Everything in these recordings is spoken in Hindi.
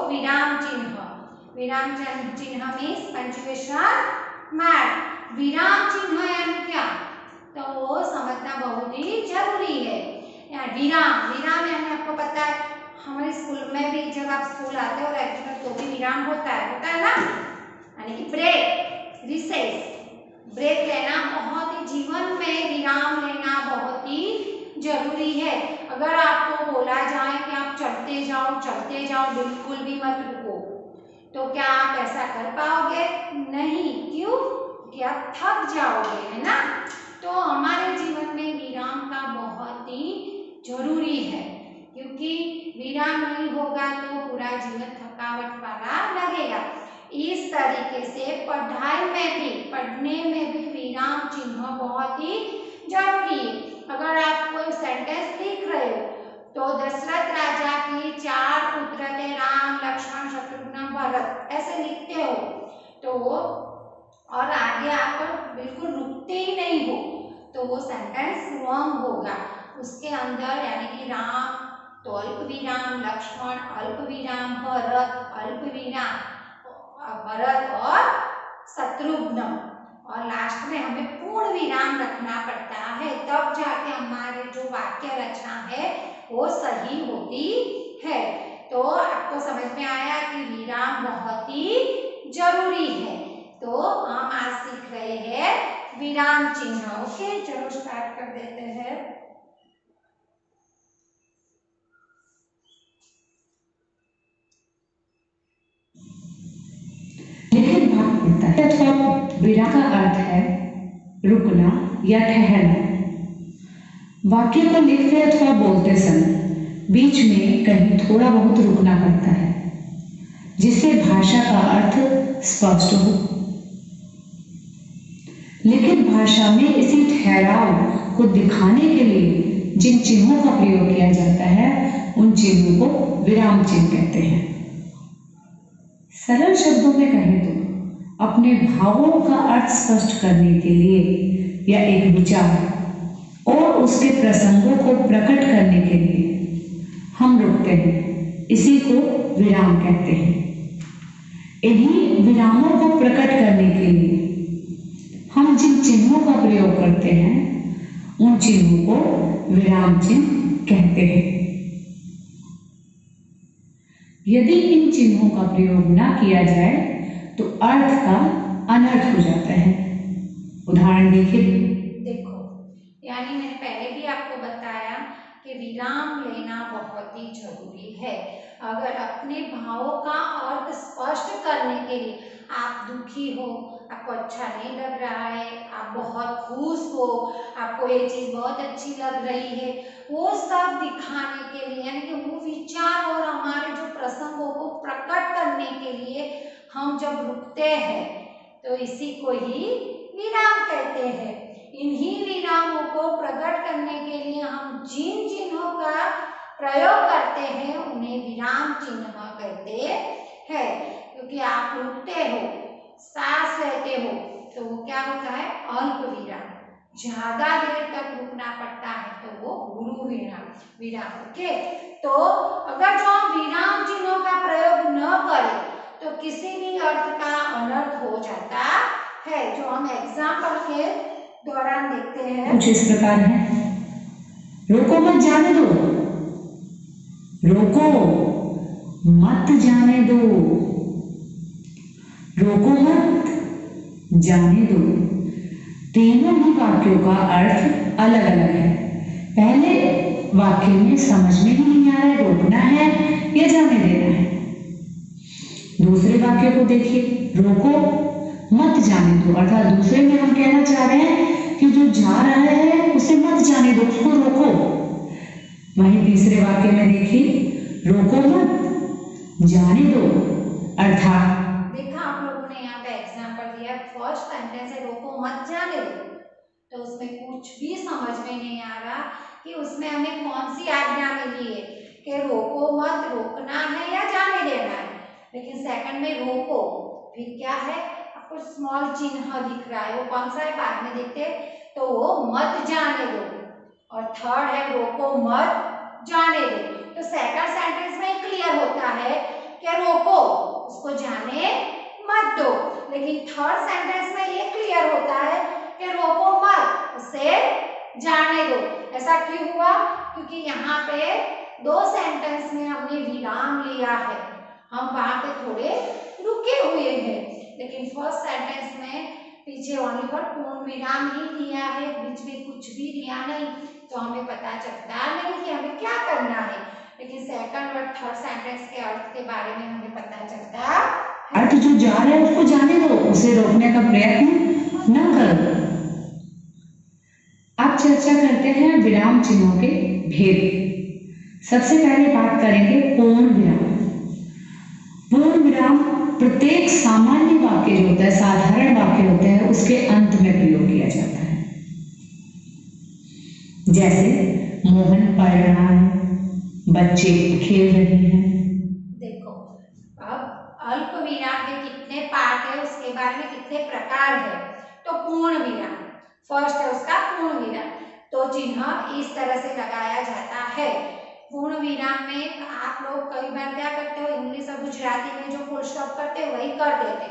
विराम चिन्ह, विराम चिन्ह मीन्स पंचुएशन मार्क। विराम चिन्ह यानी क्या, तो वो समझना बहुत ही जरूरी है। विराम, विराम यानी आपको पता है हमारे स्कूल में भी जब आप स्कूल आते हो रेगुलर तो भी विराम होता है ना, यानी कि ब्रेक, रिसेस, ब्रेक लेना बहुत ही जीवन में विराम लेना बहुत ही जरूरी है। अगर आपको बोला जाए कि आप चलते जाओ बिल्कुल भी मत रुको, तो क्या आप ऐसा कर पाओगे? नहीं। क्यों? कि आप थक जाओगे, है ना। तो हमारे जीवन में विराम का बहुत ही जरूरी है, क्योंकि विराम नहीं होगा तो पूरा जीवन थकावट वाला लगेगा। इस तरीके से पढ़ाई में भी, पढ़ने में भी विराम चिन्ह बहुत ही जरूरी है। अगर आप कोई सेंटेंस लिख रहे हो तो दशरथ राजा के 4 पुत्र थे, राम लक्ष्मण शत्रुघ्न भरत, ऐसे लिखते हो तो और आगे आकर बिल्कुल रुकते ही नहीं हो तो वो सेंटेंस रॉन्ग होगा। उसके अंदर यानी कि राम तो अल्प विराम, लक्ष्मण अल्प विराम, भरत और शत्रुघ्न, और लास्ट में हमें पूर्ण विराम रखना पड़ता है, तब जाके हमारे जो वाक्य रचना है वो सही होती है। तो आपको समझ में आया कि विराम बहुत ही जरूरी है। तो हम आज सीख रहे हैं विराम चिन्ह। ओके, चलो स्टार्ट कर देते हैं। विराम का अर्थ है रुकना या ठहरना। वाक्य को लिखते अथवा बोलते समय बीच में कहीं थोड़ा बहुत रुकना पड़ता है, जिससे भाषा का अर्थ स्पष्ट हो। लेकिन भाषा में इसी ठहराव को दिखाने के लिए जिन चिन्हों का प्रयोग किया जाता है उन चिन्हों को विराम चिन्ह कहते हैं। सरल शब्दों में कहें तो अपने भावों का अर्थ स्पष्ट करने के लिए या एक विचार और उसके प्रसंगों को प्रकट करने के लिए हम रुकते हैं, इसी को विराम कहते हैं। इन्हीं विरामों को प्रकट करने के लिए हम जिन चिन्हों का प्रयोग करते हैं उन चिन्हों को विराम चिन्ह कहते हैं। यदि इन चिन्हों का प्रयोग न किया जाए तो अर्थ का अनर्थ हो जाता है। उदाहरण देखिए। देखो, यानी मैंने पहले भी आपको बताया कि विराम लेना बहुत ही जरूरी है। अगर अपने भावों का अर्थ स्पष्ट करने के लिए आप दुखी हो, आपको अच्छा नहीं लग रहा है, आप बहुत खुश हो, आपको ये चीज बहुत अच्छी लग रही है, वो सब दिखाने के लिए यानी कि वो विचार और हमारे जो प्रसंगों को प्रकट करने के लिए हम जब रुकते हैं तो इसी को ही विराम कहते हैं। इन्हीं विरामों को प्रकट करने के लिए हम जिन चिन्हों का प्रयोग करते हैं उन्हें विराम चिन्ह कहते हैं। क्योंकि आप रुकते हो, सांस लेते हो तो वो क्या होता है? अल्प विराम। ज्यादा देर तक रुकना पड़ता है तो वो गुरु विराम। ओके, तो अगर जो हम विराम चिन्हों का प्रयोग न करें तो किसी भी अर्थ का अनर्थ हो जाता है, जो हम एग्जाम्पल के दौरान देखते हैं। कुछ इस प्रकार है, रोको मत जाने दो, रोको मत जाने दो, रोको मत जाने दो। तीनों ही वाक्यों का अर्थ अलग अलग है। पहले वाक्य में समझ में ही नहीं आ रहा है रोकना है या जाने देना है। दूसरे वाक्य को देखिए, रोको मत जाने दो, अर्थात दूसरे में हम कहना चाह रहे हैं कि जो जा रहा है उसे मत जाने दो, उसको रोको। वहीं तीसरे वाक्य में देखिए, रोको मत जाने दो, अर्थात देखा आप लोगों ने यहाँ पे एग्जाम्पल दिया। फर्स्ट सेंटेंस है रोको मत जाने दो, तो उसमें कुछ भी समझ में नहीं आ रहा कि उसमें हमें कौन सी आज्ञा मिली है कि रोको मत, रोकना है या जाने देना है। लेकिन सेकंड में रोको, फिर क्या है? आपको स्मॉल चिन्ह दिख रहा है, वो कौन सा है बाद में देखते, तो वो मत जाने दो। और थर्ड है रोको मत जाने दो। तो सेकंड सेंटेंस में क्लियर होता है कि रोको मत दो, लेकिन थर्ड सेंटेंस में ये क्लियर होता है कि रोको मत, उसे जाने दो। ऐसा क्यों हुआ? क्योंकि यहाँ पे दो सेंटेंस में हमने विराम लिया है, हम वहां पे थोड़े रुके हुए हैं, लेकिन फर्स्ट सेंटेंस में पीछे ओनली पर पूर्ण विराम ही दिया है, बीच में कुछ भी दिया नहीं, तो हमें पता चलता नहीं कि हमें क्या करना है। लेकिन सेकंड और थर्ड सेंटेंस के अर्थ के बारे में हमें पता चलता है। अर्थ जो जा रहा है उसको जाने दो, उसे रोकने का प्रयत्न न करो। अब चर्चा करते हैं विराम चिन्हों के भेद। सबसे पहले बात करेंगे पूर्ण विराम। पूर्ण विराम प्रत्येक सामान्य वाक्य जो होता है, साधारण वाक्य होता है, उसके अंत में प्रयोग किया जाता है। जैसे मोहन पढ़ रहा है, बच्चे खेल रहे हैं। देखो, अब अल्प विराम के कितने पार्ट है, उसके बारे में कितने प्रकार है। तो पूर्ण विराम फर्स्ट है, उसका पूर्ण विराम। तो चिन्ह इस तरह से लगाया जाता है। पूर्ण विराम में आप लोग कई बार क्या करते हो, इंग्लिश और गुजराती में जो फुल स्टॉप करते हो वही कर देते,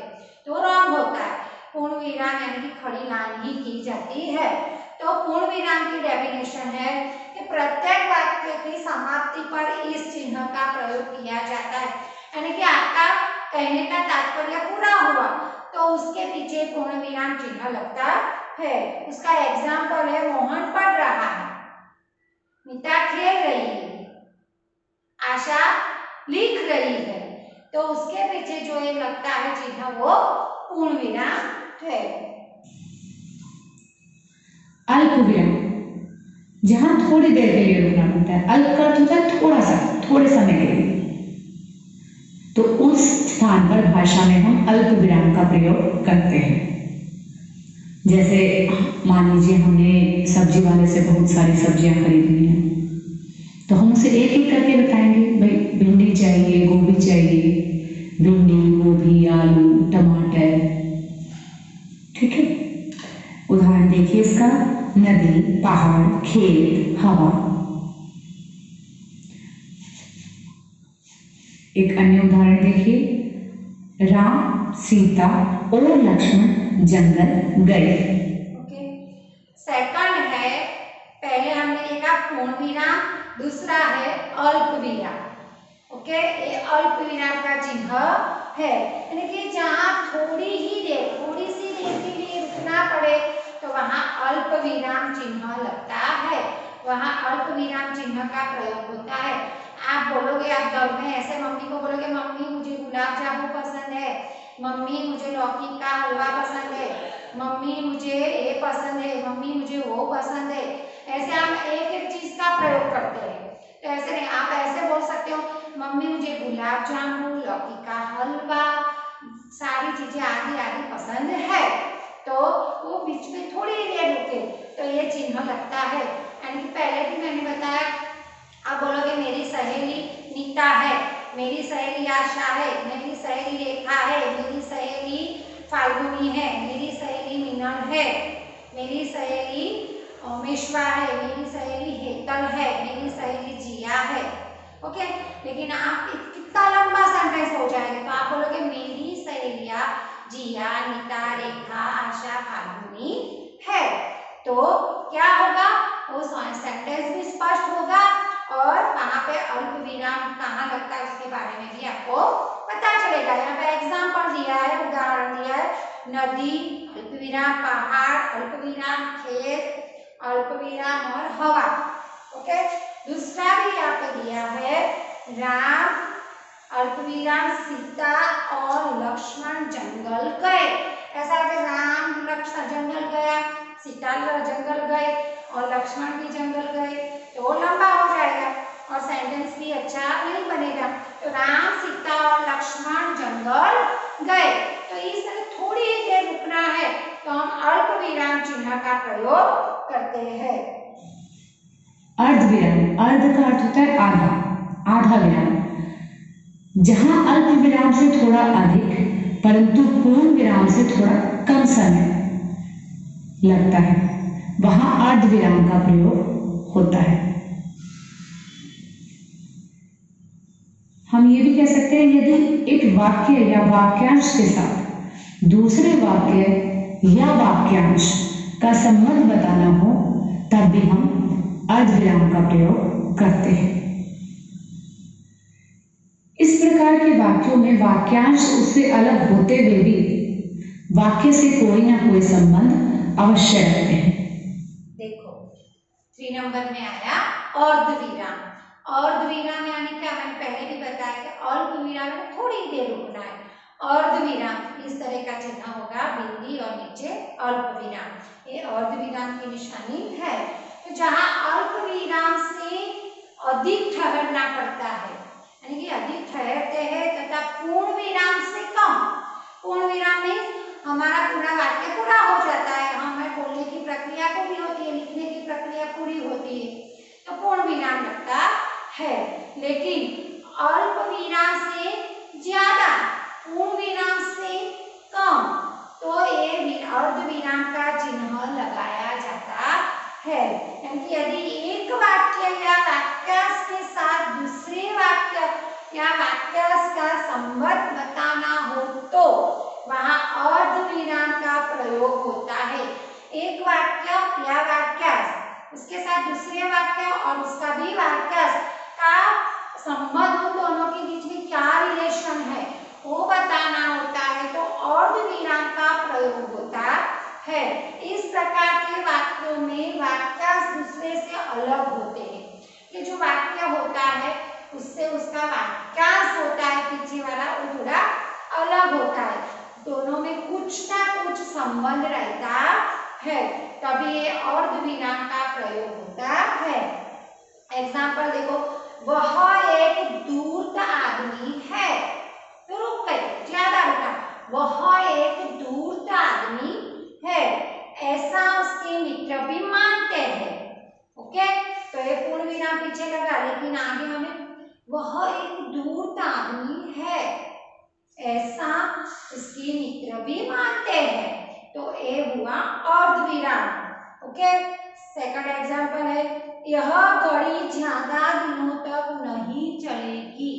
तो रॉन्ग होता है। पूर्ण विराम यानी कि खड़ी लाइन ही की जाती है। तो पूर्ण विराम की डेफिनेशन है कि प्रत्येक वाक्य की समाप्ति पर इस चिन्ह का प्रयोग किया जाता है, यानी कि आपका कहने का तात्पर्य पूरा हुआ तो उसके पीछे पूर्ण विराम चिन्ह लगता है। उसका एग्जाम्पल है, मोहन पढ़ रहा है, नीता खेल रही है, आशा लिख रही है, तो उसके पीछे जो ये लगता है चिन्ह वो पूर्ण विराम है। अल्प विराम, जहां थोड़ी देर के लिए रुकना पड़ता है। अल्प का अर्थ होता है थोड़ा सा, थोड़े समय के लिए। तो उस स्थान पर भाषा में हम अल्प विराम का प्रयोग करते हैं। जैसे मान लीजिए हमने सब्जी वाले से बहुत सारी सब्जियां खरीदनी है, तो हम उसे एक एक करके बताएंगे, भाई भिंडी चाहिए, गोभी चाहिए, भिंडी, गोभी, आलू, टमाटर। ठीक है, उदाहरण देखिए इसका, नदी, पहाड़, खेत, हवा। एक अन्य उदाहरण देखिए, राम, सीता और लक्ष्मण जंगल गए। ओके, सेकंड है, पहले हमने देखा पूर्ण विराम, दूसरा है अल्प विराम। ओके, ये अल्प विराम का चिन्ह है, यानी कि जहां थोड़ी ही देर, थोड़ी सी देर के लिए रुकना पड़े तो वहां अल्प विराम चिन्ह लगता है, वहां अल्प विराम चिन्ह का प्रयोग होता है। आप बोलोगे, आप घर में ऐसे मम्मी को बोलोगे, मम्मी मुझे गुलाब जामुन पसंद है, मम्मी मुझे लौकी का हलवा पसंद है, मम्मी मुझे ये पसंद है, मम्मी मुझे वो पसंद है, ऐसे हम एक एक चीज का प्रयोग करते हैं। तो ऐसे नहीं, आप ऐसे बोल सकते हो, मम्मी मुझे गुलाब जामुन, लौकी का हलवा, सारी चीजें आदि आदि पसंद है, तो वो बीच में थोड़ी देर रुके तो ये चिन्ह लगता है। यानी कि पहले भी मैंने बताया, आप बोलोगे मेरी सहेली नीता है, मेरी सहेली आशा है, मेरी सहेली रेखा है, मेरी सहेली फाल्गुनी है, मेरी सहेली मीनल है, मेरी सहेली मिश्वा है, मेरी सहेली हेतल है, मेरी सहेली जिया है। ओके, लेकिन आप कितना लंबा सेंटेंस हो जाएगा, तो आप बोलोगे मेरी सहेलियां जिया, नीता, रेखा, आशा, फाल्गुनी है, तो क्या होगा, वो सेंटेंस भी स्पष्ट होगा और वहां पे अल्प विराम कहाँ लगता है उसके बारे में भी आपको पता चलेगा। यहाँ पे एग्जाम्पल दिया है, उदाहरण दिया है, नदी अल्प विराम, पहाड़ अल्प विराम, खेत अल्प विराम और हवा। ओके, दूसरा भी यहाँ पे दिया है, राम अल्प विराम, सीता और लक्ष्मण जंगल गए। ऐसा है, राम लक्ष्मण जंगल गया, सीता जंगल गए और लक्ष्मण भी जंगल गए, तो लंबा हो जाएगा और सेंटेंस भी अच्छा नहीं बनेगा। तो राम, सीता और लक्ष्मण जंगल गए, तो इस तरह थोड़ी ही देर रुकना है तो हम अल्प विराम चिन्ह का प्रयोग करते हैं। अर्ध विराम, अर्ध का अर्थ होता है आधा, आधा विराम। जहां अल्प विराम से थोड़ा अधिक परंतु पूर्ण विराम से थोड़ा कम समय लगता है, वहां अर्ध विराम का प्रयोग होता है। हम ये भी कह सकते हैं, यदि एक वाक्य या वाक्यांश के साथ दूसरे वाक्य या वाक्यांश का संबंध बताना हो तब भी हम अर्धविराम का प्रयोग करते हैं। इस प्रकार के वाक्यों में वाक्यांश उससे अलग होते हुए भी वाक्य से कोई ना कोई संबंध अवश्य रखते हैं। देखो 3 नंबर में आया अर्धविराम। अर्धविराम यानी क्या, मैंने पहले भी बताया कि अल्पविराम में थोड़ी देर रुकना है। अर्धविराम इस तरह का चिन्ह होगा, बिंदी और नीचे अल्पविराम, ये अर्धविराम की निशानी है। तो जहां अल्पविराम से अधिक ठहरना पड़ता है, यानी कि अधिक ठहरते हैं तथा पूर्ण विराम से कम। पूर्ण विराम में हमारा पूरा वाक्य पूरा हो जाता है, हमें बोलने की प्रक्रिया पूरी होती है, लिखने की प्रक्रिया पूरी होती है, तो पूर्ण विराम लगता है। लेकिन अल्प विराम से ज्यादा, पूर्ण विराम से कम, तो ये अर्धविराम का चिन्ह लगाया जाता है। यानी कि यदि एक वाक्य या वाक्यांश के साथ दूसरे वाक्य या वाक्यांश का संबंध बताना हो तो वहां अर्धविराम का प्रयोग होता है। एक वाक्य या वाक्यांश, उसके साथ दूसरे वाक्य और उसका भी वाक्यांश का संबंध, उन दोनों के बीच में क्या रिलेशन है वो बताना होता है, तो अर्धविराम का प्रयोग होता है। इस प्रकार के वाक्यों में वाक्यांश दूसरे से अलग होते हैं। ये जो वाक्य होता है उससे उसका वाक्यांश होता है पीछे वाला, वो थोड़ा अलग होता है, दोनों में कुछ ना कुछ संबंध रहता है, तभी ये अर्धविराम का प्रयोग होता है। एग्जाम्पल देखो, वह एक धूर्त आदमी है, तो रुक गए, ज्यादा रुका, वह एक धूर्त आदमी है, ऐसा उसके मित्र भी मानते हैं। ओके, तो ये पूर्ण विराम पीछे लगा, लेकिन आगे हमें वह एक धूर्त आदमी है, ऐसा उसके मित्र भी मानते हैं, तो ये हुआ अर्धविराम। ओके, सेकंड एग्जांपल है, यह घड़ी ज्यादा दिनों तक नहीं चलेगी।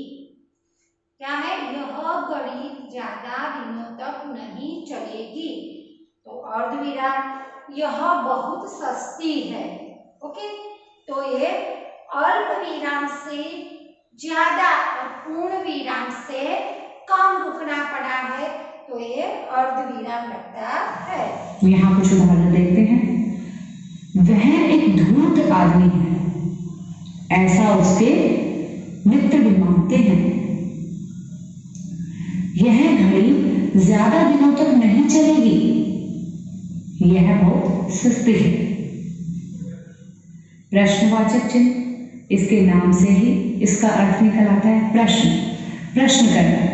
क्या है, यह घड़ी ज्यादा दिनों तक नहीं चलेगी, तो अर्धविराम, यह बहुत सस्ती है। ओके, तो ये अल्प विराम से ज्यादा और पूर्ण विराम से कम रुकना पड़ा है, तो ये अर्धविराम लगता है। यहाँ कुछ उदाहरण देखते हैं। वह एक धूर्त आदमी है, ऐसा उसके मित्र भी मानते हैं। यह घड़ी ज्यादा दिनों तक नहीं चलेगी, यह बहुत सस्ती है। प्रश्नवाचक चिन्ह, इसके नाम से ही इसका अर्थ निकल आता है प्रश्न, प्रश्न करना।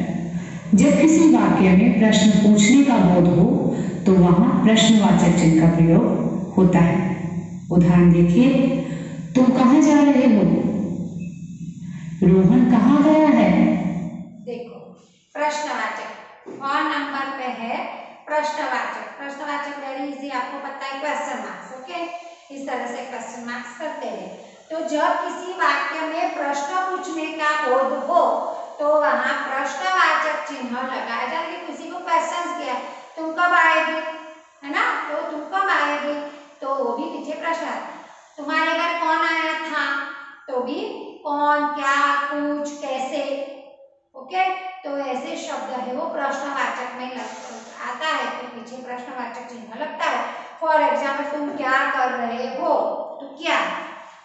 जब किसी वाक्य में प्रश्न पूछने का बोध हो तो वहां प्रश्नवाचक चिन्ह का प्रयोग होता है। उदाहरण देखिए, तुम कहाँ जा रहे हो? रोहन कहाँ गया है? देखो, प्रश्नवाचक 1 नंबर पे है प्रश्नवाचक। प्रश्नवाचक वेरी इजी, आपको पता है, क्वेश्चन मार्क्स। ओके, इस तरह से क्वेश्चन मार्क्स करते हैं। तो जब किसी वाक्य में प्रश्न पूछने का बोध हो तो वहां प्रश्नवाचक चिन्ह लगाया जाए। कि किसी को क्वेश्चन किया, तुम कब आएगी, है ना, तो तुम कब आएगी, तो वो भी पीछे प्रश्न। तुम्हारे घर कौन आया था, तो भी कौन, क्या, कुछ, कैसे। ओके, तो ऐसे शब्द है वो प्रश्नवाचक में आता है, तो पीछे प्रश्नवाचक चिन्ह लगता है। फॉर एग्जाम्पल, तुम क्या कर रहे हो, तो क्या,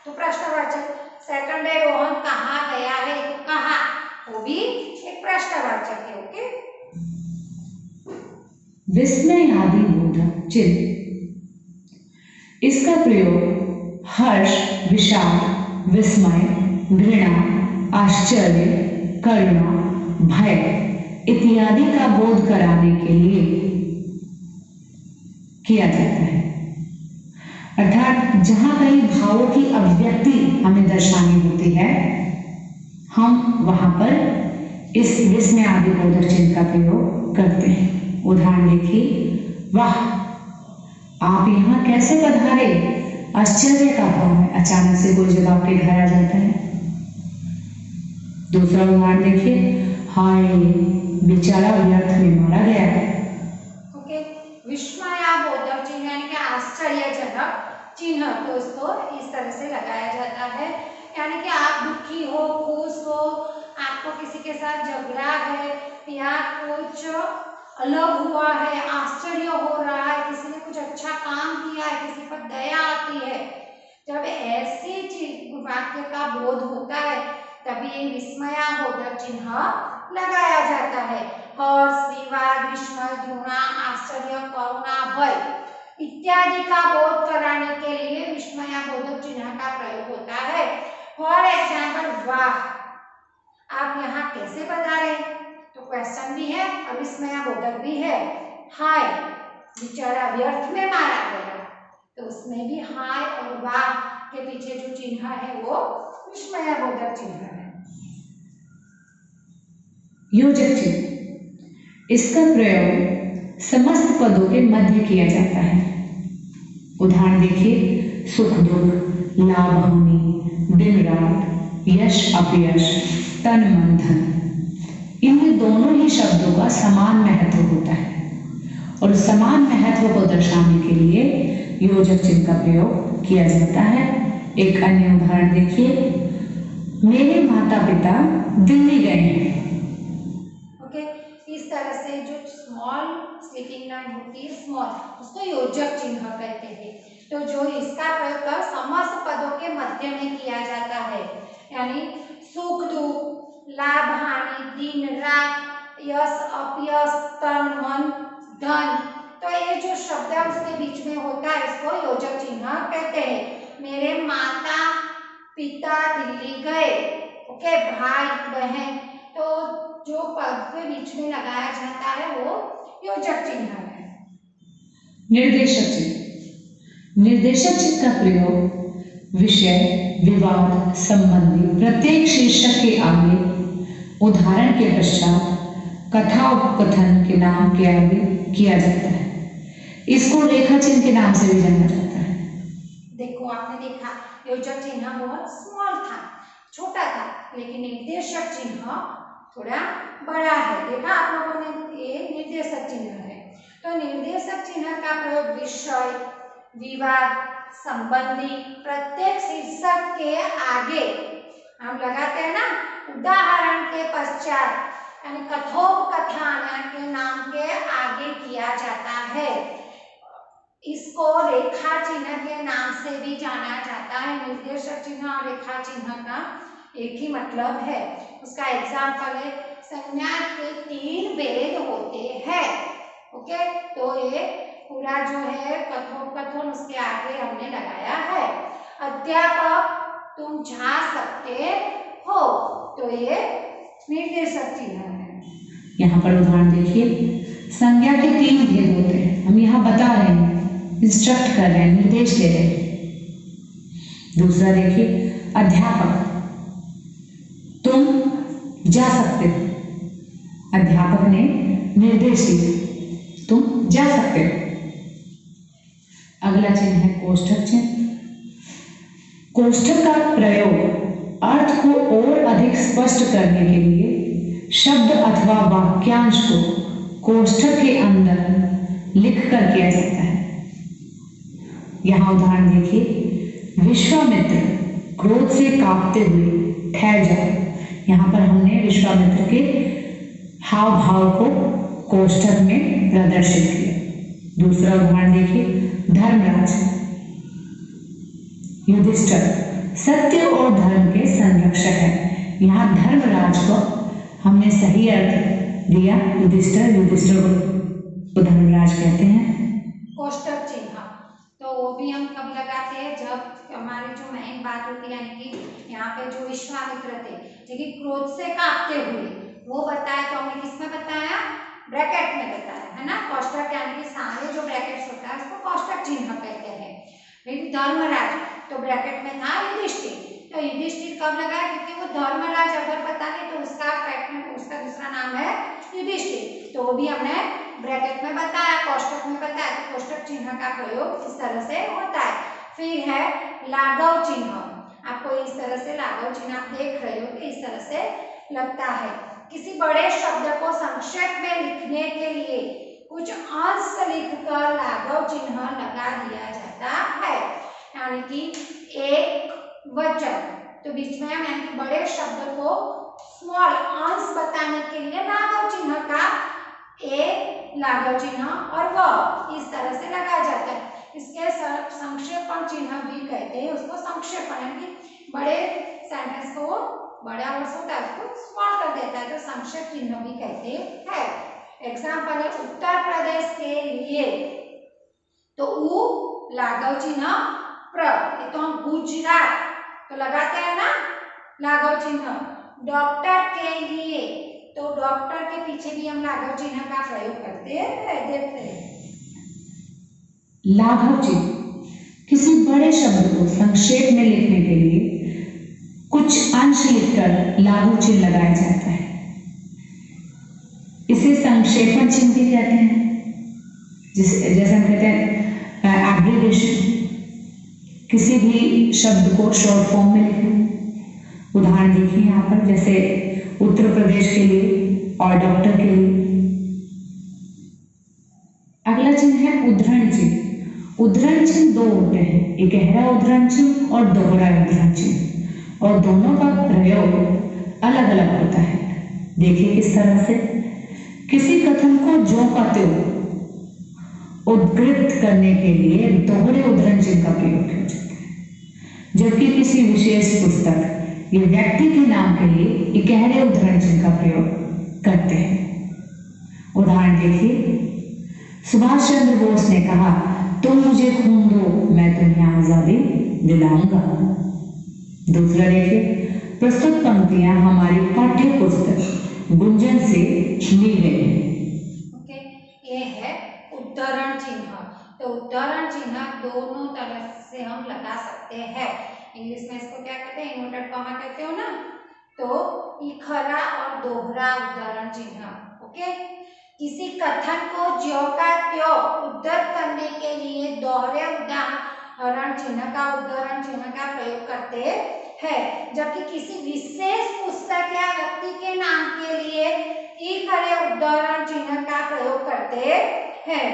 तो प्रश्नवाचक। सेकंड है, रोहन कहाँ गया है, तो कहाँ, वो भी एक प्रश्नवाचक है। ओके, विस्मय आदि बोधक चिन्ह, इसका प्रयोग हर्ष, विषाद, विस्मय, घृणा, आश्चर्य, करुणा, भय इत्यादि का बोध कराने के लिए किया जाता है। अर्थात जहां कहीं भावों की अभिव्यक्ति हमें दर्शानी होती है, हम वहां पर इस विस्मय आदि बोधक चिन्ह का प्रयोग करते हैं। उदाहरण देखिए, वाह आप यहाँ कैसे पधारे? आश्चर्य का भाव है, अचानक से कोई जब आपके घर आ जाता है। दूसरा उदाहरण देखिए, हाय बेचारा व्यर्थ में मारा गया। चिन्ह, तो इसको इस तरह से लगाया जाता है। यानी कि आप दुखी हो, खुश हो, आपको किसी के साथ झगड़ा है या कुछ अलग हुआ है, आश्चर्य हो रहा है, किसी ने कुछ अच्छा काम किया है, किसी पर दया आती है, जब ऐसी चीज वाक्य का बोध होता है तभी ये विस्मयाबोधक चिन्ह लगाया जाता है। हर्ष, विवाद, विस्मय, घृणा, आश्चर्य, करुणा, भय इत्यादि का बोध कराने के लिए विस्मयाबोधक चिन्ह का प्रयोग होता है। फॉर एग्जाम्पल, वाह, आप यहाँ कैसे बता रहे, तो क्वेश्चन भी है और विस्मयाबोधक भी है। हाय, बेचारा व्यर्थ में मारा गया, तो उसमें भी हाय और वाह के पीछे जो चिन्ह है वो विस्मयाबोधक चिन्ह है। योजक चिन्ह, इसका प्रयोग समस्त पदों के मध्य किया जाता है। उदाहरण देखिए, सुख दुख, लाभ हानि, दिन रात, यश अपयश, तन मन धन, इनमें दोनों ही शब्दों का समान महत्व होता है और समान महत्व को दर्शाने के लिए योजक चिन्ह का प्रयोग किया जाता है। एक अन्य उदाहरण देखिए, मेरे माता पिता दिल्ली गए हैं। ओके, इस तरह से जो स्मॉल स्लीपिंग लाइन होती है, स्मॉल, उसको योजक चिन्ह कहते हैं। तो जो इसका प्रयोग कर समस्त पदों के मध्य में किया जाता है, यानी सुख दुख, लाभ हानि, दिन रात, यश अपयश, तन मन धन, तो ये जो शब्द है उसके बीच में होता है, इसको योजक चिन्ह कहते हैं। मेरे माता पिता दिल्ली गए, ओके, भाई बहन, तो जो पद के बीच में लगाया जाता है वो योजक चिन्ह है। निर्देशक चिन्ह, निर्देशक चिन्ह का प्रयोग विषय, विवाद संबंधी प्रत्येक शीर्षक के आगे, उदाहरण के पश्चात, कथा उपकथन के नाम के आगे किया जाता है। इसको रेखा चिन्ह के नाम से भी जाना जाता है। देखो, आपने देखा योजक चिन्ह बहुत स्मॉल था, छोटा था, लेकिन निर्देशक चिन्ह थोड़ा बड़ा है। देखा आप लोगों ने, ये निर्देशक चिन्ह है। तो निर्देशक चिन्ह का प्रयोग विषय, विवाद संबंधी प्रत्येक शीर्षक के आगे हम लगाते हैं ना, उदाहरण के पश्चात, यानी कथोपकथन के नाम के आगे किया जाता है। इसको रेखा चिन्ह के नाम से भी जाना जाता है। निर्देशक चिन्ह और रेखा चिन्ह का एक ही मतलब है। उसका एग्जाम्पल है, संज्ञा के 3 भेद होते हैं। ओके, तो ये पूरा जो है कथोपकथन उसके आगे हमने लगाया है। अध्यापक तुम जा सकते हो, तो ये निर्देशक चिन्ह है। यहाँ पर उदाहरण देखिए, संज्ञा के 3 भेद होते हैं, हम यहाँ बता रहे हैं, इंस्ट्रक्ट कर रहे हैं, निर्देश दे रहे हैं। दूसरा देखिए, अध्यापक तुम जा सकते हो, अध्यापक ने निर्देश दिया, तुम जा सकते हो। अगला चिन्ह है कोष्ठक चिन्ह। कोष्ठक का प्रयोग अर्थ को और अधिक स्पष्ट करने के लिए शब्द अथवा वाक्यांश को कोष्ठक के अंदर लिखकर किया जाता है। यहाँ उदाहरण देखिए, विश्वामित्र क्रोध से कांपते हुए ठहर जाओ। यहाँ पर हमने विश्वामित्र के हाव भाव को कोष्ठक में प्रदर्शित किया। दूसरा उदाहरण देखिए, धर्मराज युधिष्ठिर सत्य और धर्म के संरक्षक है। यहाँ धर्मराज को हमने सही अर्थ दिया, युधिष्ठिर को धर्मराज कहते हैं। कोष्ठक चिन्ह तो वो भी हम कब लगाते हैं, जब हमारी जो मेन बात होती है, यानी कि यहाँ पे जो विश्वामित्र थे लेकिन क्रोध से कांपते हुए, वो बताया तो हमने किसमें बताया, ब्रैकेट में बताया है ना। कोष्ठक यानी कि सारे जो ब्रैकेट्स होता है उसको कोष्ठक चिन्ह कहते हैं। लेकिन धर्मराज तो ब्रैकेट में था युधिष्ठिर, तो युधिष्ठिर कब लगाया, क्योंकि वो धर्मराज अगर पता नहीं तो उसका दूसरा नाम है युधिष्ठिर, तो वो भी हमने ब्रैकेट में बताया, कोष्ठक में बताया। तो कोष्ठक चिन्ह का प्रयोग इस तरह से होता है। फिर है लाघव चिन्ह। आपको इस तरह से लाघव चिन्ह आप देख रहे हो कि इस तरह से लगता है। किसी बड़े शब्द को संक्षेप में लिखने के लिए कुछ अंश लिखकर लाघव चिन्ह लगा दिया जाता है। यानी कि एक वचन। तो बीच में हम यानी कि बड़े शब्द को स्मॉल अंश बताने के लिए लाघव चिन्ह का ए लाघव चिन्ह और व इस तरह से लगाया जाता है। इसके संक्षेपण चिन्ह भी कहते हैं, उसको संक्षेपण यानी कि बड़े सेंटेंस को बड़ा वर्ड होता है उसको स्मॉल कर देता है, तो संक्षेप चिन्ह भी कहते हैं। एग्जाम्पल है उत्तर प्रदेश के लिए, तो उ लाघव चिन्ह प्र, ये तो हम गुजरात तो लगाते हैं ना लाघव चिन्ह। डॉक्टर के लिए, तो डॉक्टर के पीछे भी हम लाघव चिन्ह का प्रयोग करते हैं, देखते हैं। लाघव चिन्ह किसी बड़े शब्द को संक्षेप में लिखने के लिए कुछ अंश लिखकर लाघव चिन्ह लगाया जाता है। इसे संक्षेपण चिन्ह भी कहते हैं, जैसे हम कहते हैं एब्रिविएशन, किसी भी शब्द को शॉर्ट फॉर्म में लिखना। उदाहरण देखिए यहाँ पर, जैसे उत्तर प्रदेश के लिए और डॉक्टर के लिए। अगला चिन्ह है उद्धरण चिन्ह। उद्धरण चिन्ह दो होते हैं, एक गहरा उद्धरण चिन्ह और दोहरा उद्धरण चिन्ह, और दोनों का प्रयोग अलग अलग होता है। देखिए किस तरह से, किसी कथन को ज्यों का त्यों उद्धृत करने के लिए दोहरे उद्धरण चिन्ह का प्रयोग किया जाता है, जबकि किसी विशेष पुस्तक या व्यक्ति के नाम के लिए गहरे उद्धरण चिन्ह का प्रयोग करते हैं। उदाहरण देखिए, सुभाष चंद्र बोस ने कहा, तुम मुझे खून दो मैं तुम्हें आजादी दिलाऊंगा। दूसरा देखिए, प्रस्तुत पंक्तियां हमारी पाठ्य पुस्तक गुंजन से ली गई है। ओके, ये है उद्धरण चिन्ह। तो उद्धरण चिन्ह दोनों तरह से हम लगा सकते हैं। इंग्लिश में इसको क्या कहते हैं, इन्वर्टेड कॉमा कहते हो ना, तो इखरा और दोहरा उद्धरण चिन्ह। ओके, किसी कथन को ज्यों का त्यों उद्धृत करने के लिए दोहरे उद्धरण चिन्ह का प्रयोग करते हैं, जबकि किसी विशेष पुस्तक या व्यक्ति के नाम के लिए इखरे उद्धरण चिन्ह का प्रयोग करते हैं।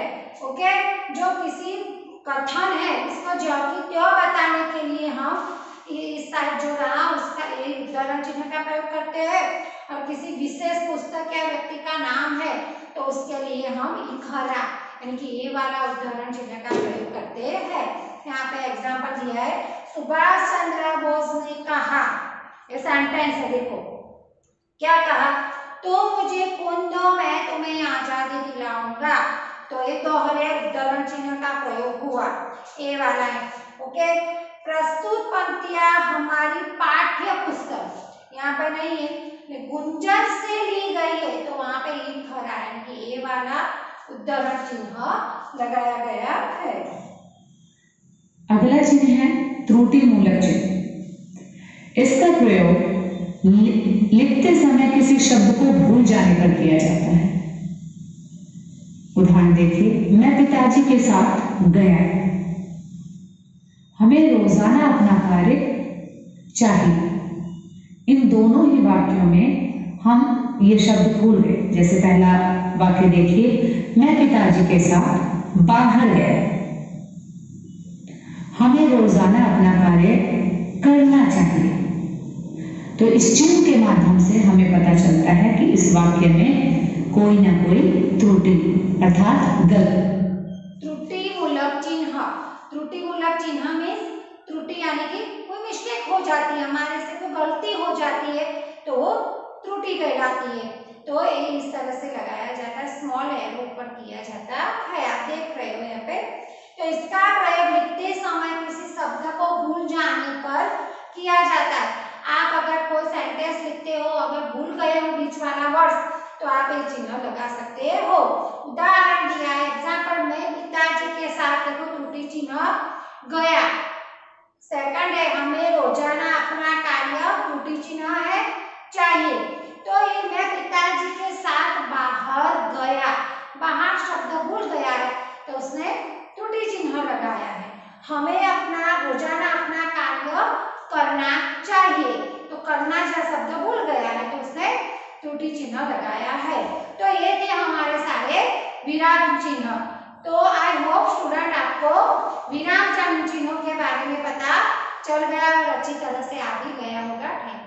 ओके, जो किसी कथन है इसको ज्यों की त्यों बताने के लिए हम इस साइड जो रहा उसका ए उद्धरण चिन्ह का प्रयोग करते हैं, और किसी विशेष पुस्तक या व्यक्ति का नाम है तो उसके लिए हम इखरा यानी कि ए वाला उद्धरण चिन्ह का प्रयोग करते हैं। यहाँ पे एग्जांपल दिया है, सुभाष चंद्र बोस ने कहा, ये सेंटेंस है, देखो क्या कहा, तो मुझे खून दो मैं तुम्हें आजादी दिलाऊंगा। तो ये दोहरे उद्धरण चिन्ह का प्रयोग हुआ, ए वाला है। ओके, प्रस्तुत पंक्तियां हमारी पाठ्य पुस्तक, यहाँ पे नहीं है, गुंजन से ली गई है, तो वहां पे इखरा यानी कि ए वाला उद्धरण चिन्ह लगाया गया है। अगला चिन्ह है त्रुटि मूलक चिन्ह। इसका प्रयोग लिखते समय किसी शब्द को भूल जाने पर किया जाता है। उदाहरण देखिए, मैं पिताजी के साथ गया। हमें रोजाना अपना कार्य चाहिए। इन दोनों ही वाक्यों में हम ये शब्द भूल गए। जैसे पहला वाक्य देखिए, मैं पिताजी के साथ बाहर गया। हमें रोजाना अपना कार्य करना चाहिए। तो इस चिन्ह के माध्यम से हमें पता चलता है कि इस वाक्य में कोई ना कोई त्रुटि अर्थात गलत। त्रुटि मूलक चिन्ह, त्रुटि मूलक चिन्ह में त्रुटि यानी कि कोई मिस्टेक हो जाती है, हमारे से कोई गलती हो जाती है तो वो त्रुटि कहलाती है। तो ये इस तरह से लगाया जाता है, स्मॉल एरो ऊपर किया जाता है, आप देख रहे हो यहाँ पे। तो इसका प्रयोग लिखते समय किसी शब्द को भूल जाने पर किया जाता है। आप अगर कोई सेंटेंस लिखते हो, अगर भूल गए हो बीच वाला वर्ड, तो आप ये चिन्ह लगा सकते हो। उदाहरण दिया है, एग्जाम्पल में पिताजी के साथ देखो त्रुटि चिन्ह गया। सेकंड है, हमें रोजाना अपना कार्य त्रुटि चिन्ह है चाहिए। तो ये मैं पिताजी के साथ बाहर गया, बाहर शब्द भूल गया है तो उसने त्रुटि चिन्ह लगाया है। हमें अपना रोजाना अपना कार्य करना चाहिए, तो करना जो शब्द भूल गया है तो उसने त्रुटि चिन्ह लगाया है। तो ये थे हमारे सारे विराम चिन्ह। तो आई होप स्टूडेंट आपको विराम चिन्हों के बारे बारे में पता चल गया और अच्छी तरह से आ भी गया होगा। Thank you.